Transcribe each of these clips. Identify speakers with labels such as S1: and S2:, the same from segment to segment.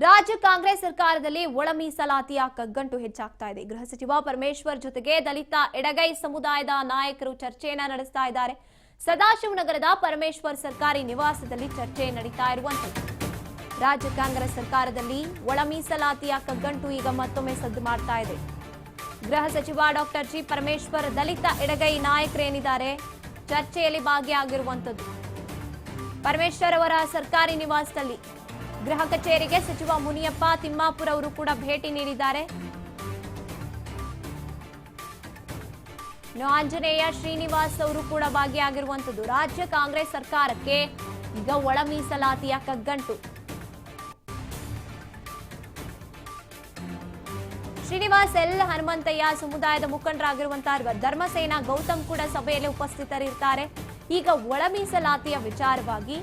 S1: ರಾಜ್ಯ ಕಾಂಗ್ರೆಸ್ ಸರ್ಕಾರದಲ್ಲಿ ಒಳ ಮೀಸಲಾತಿಯ ಕಗ್ಗಂಟು ಹೆಚ್ಚಾಗ್ತಾ ಇದೆ. ಗೃಹ ಸಚಿವ ಪರಮೇಶ್ವರ್ ಜೊತೆಗೆ ದಲಿತ ಎಡಗೈ ಸಮುದಾಯದ ನಾಯಕರು ಚರ್ಚೆಯನ್ನ ನಡೆಸ್ತಾ ಇದ್ದಾರೆ. ಸದಾಶಿವನಗರದ ಪರಮೇಶ್ವರ್ ಸರ್ಕಾರಿ ನಿವಾಸದಲ್ಲಿ ಚರ್ಚೆ ನಡೀತಾ ಇರುವಂತದ್ದು. ರಾಜ್ಯ ಕಾಂಗ್ರೆಸ್ ಸರ್ಕಾರದಲ್ಲಿ ಒಳ ಮೀಸಲಾತಿಯ ಕಗ್ಗಂಟು ಈಗ ಮತ್ತೊಮ್ಮೆ ಸದ್ದು ಮಾಡ್ತಾ ಇದೆ. ಗೃಹ ಸಚಿವ ಡಾಕ್ಟರ್ ಜಿ ಪರಮೇಶ್ವರ್ ದಲಿತ ಎಡಗೈ ನಾಯಕರೇನಿದ್ದಾರೆ ಚರ್ಚೆಯಲ್ಲಿ ಭಾಗಿಯಾಗಿರುವಂತದ್ದು. ಪರಮೇಶ್ವರ್ ಅವರ ಸರ್ಕಾರಿ ನಿವಾಸದಲ್ಲಿ ಗೃಹ ಕಚೇರಿಗೆ ಸಚಿವ ಮುನಿಯಪ್ಪ ತಿಮ್ಮಾಪುರ ಅವರು ಕೂಡ ಭೇಟಿ ನೀಡಿದ್ದಾರೆ. ಆಂಜನೇಯ ಶ್ರೀನಿವಾಸ್ ಅವರು ಕೂಡ ಭಾಗಿಯಾಗಿರುವಂತದ್ದು. ರಾಜ್ಯ ಕಾಂಗ್ರೆಸ್ ಸರ್ಕಾರಕ್ಕೆ ಈಗ ಒಳ ಮೀಸಲಾತಿಯ ಕಗ್ಗಂಟು. ಶ್ರೀನಿವಾಸ್ ಎಲ್ ಹನುಮಂತಯ್ಯ ಸಮುದಾಯದ ಮುಖಂಡರಾಗಿರುವಂತಹ ಧರ್ಮಸೇನಾ ಗೌತಮ್ ಕೂಡ ಸಭೆಯಲ್ಲಿ ಉಪಸ್ಥಿತರಿರ್ತಾರೆ. ಈಗ ಒಳ ಮೀಸಲಾತಿಯ ವಿಚಾರವಾಗಿ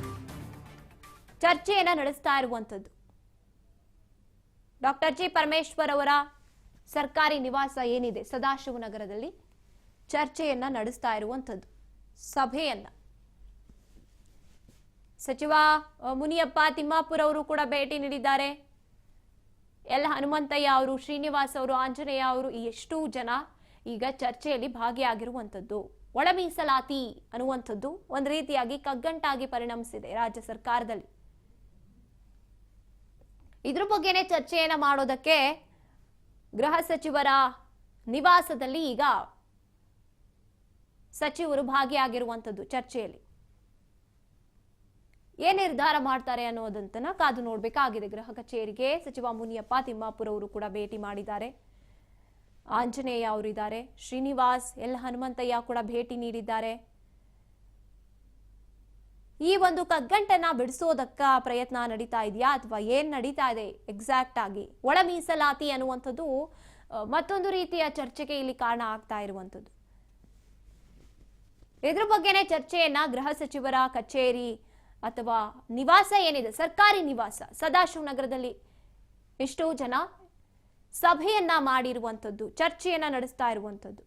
S1: ಚರ್ಚೆಯನ್ನ ನಡೆಸ್ತಾ ಇರುವಂತದ್ದು. ಡಾಕ್ಟರ್ ಜಿ ಪರಮೇಶ್ವರ್ ಅವರ ಸರ್ಕಾರಿ ನಿವಾಸ ಏನಿದೆ ಸದಾಶಿವನಗರದಲ್ಲಿ ಚರ್ಚೆಯನ್ನ ನಡೆಸ್ತಾ ಇರುವಂತದ್ದು. ಸಭೆಯನ್ನ ಸಚಿವ ಮುನಿಯಪ್ಪ ತಿಮ್ಮಾಪುರ ಅವರು ಕೂಡ ಭೇಟಿ ನೀಡಿದ್ದಾರೆ. ಎಲ್ ಹನುಮಂತಯ್ಯ ಅವರು, ಶ್ರೀನಿವಾಸ್ ಅವರು, ಆಂಜನೇಯ ಅವರು ಎಷ್ಟು ಜನ ಈಗ ಚರ್ಚೆಯಲ್ಲಿ ಭಾಗಿಯಾಗಿರುವಂತದ್ದು. ಒಳ ಮೀಸಲಾತಿ ಅನ್ನುವಂಥದ್ದು ಒಂದು ರೀತಿಯಾಗಿ ಕಗ್ಗಂಟಾಗಿ ಪರಿಣಮಿಸಿದೆ ರಾಜ್ಯ ಸರ್ಕಾರದಲ್ಲಿ. ಇದ್ರ ಬಗ್ಗೆನೇ ಚರ್ಚೆಯನ್ನ ಮಾಡೋದಕ್ಕೆ ಗೃಹ ಸಚಿವರ ನಿವಾಸದಲ್ಲಿ ಈಗ ಸಚಿವರು ಭಾಗಿಯಾಗಿರುವಂತದ್ದು. ಚರ್ಚೆಯಲ್ಲಿ ಏನ್ ನಿರ್ಧಾರ ಮಾಡ್ತಾರೆ ಅನ್ನೋದಂತನ ಕಾದು ನೋಡ್ಬೇಕಾಗಿದೆ. ಗೃಹ ಕಚೇರಿಗೆ ಸಚಿವ ಮುನಿಯಪ್ಪ ತಿಮ್ಮಾಪುರ ಅವರು ಕೂಡ ಭೇಟಿ ಮಾಡಿದ್ದಾರೆ. ಆಂಜನೇಯ ಅವರಿದ್ದಾರೆ, ಶ್ರೀನಿವಾಸ್ ಎಲ್ ಹನುಮಂತಯ್ಯ ಕೂಡ ಭೇಟಿ ನೀಡಿದ್ದಾರೆ. ಈ ಒಂದು ಕಗ್ಗಂಟನ್ನ ಬಿಡಿಸೋದಕ್ಕ ಪ್ರಯತ್ನ ನಡೀತಾ ಇದೆಯಾ ಅಥವಾ ಏನ್ ನಡೀತಾ ಇದೆ ಎಕ್ಸಾಕ್ಟ್ ಆಗಿ? ಒಳ ಮೀಸಲಾತಿ ಅನ್ನುವಂಥದ್ದು ಮತ್ತೊಂದು ರೀತಿಯ ಚರ್ಚೆಗೆ ಇಲ್ಲಿ ಕಾರಣ ಆಗ್ತಾ ಇರುವಂತದ್ದು. ಇದ್ರ ಬಗ್ಗೆನೇ ಚರ್ಚೆಯನ್ನ ಗೃಹ ಸಚಿವರ ಕಚೇರಿ ಅಥವಾ ನಿವಾಸ ಏನಿದೆ ಸರ್ಕಾರಿ ನಿವಾಸ ಸದಾಶಿವನಗರದಲ್ಲಿ ಎಷ್ಟೋ ಜನ ಸಭೆಯನ್ನ ಮಾಡಿರುವಂತದ್ದು, ಚರ್ಚೆಯನ್ನ ನಡೆಸ್ತಾ ಇರುವಂತದ್ದು.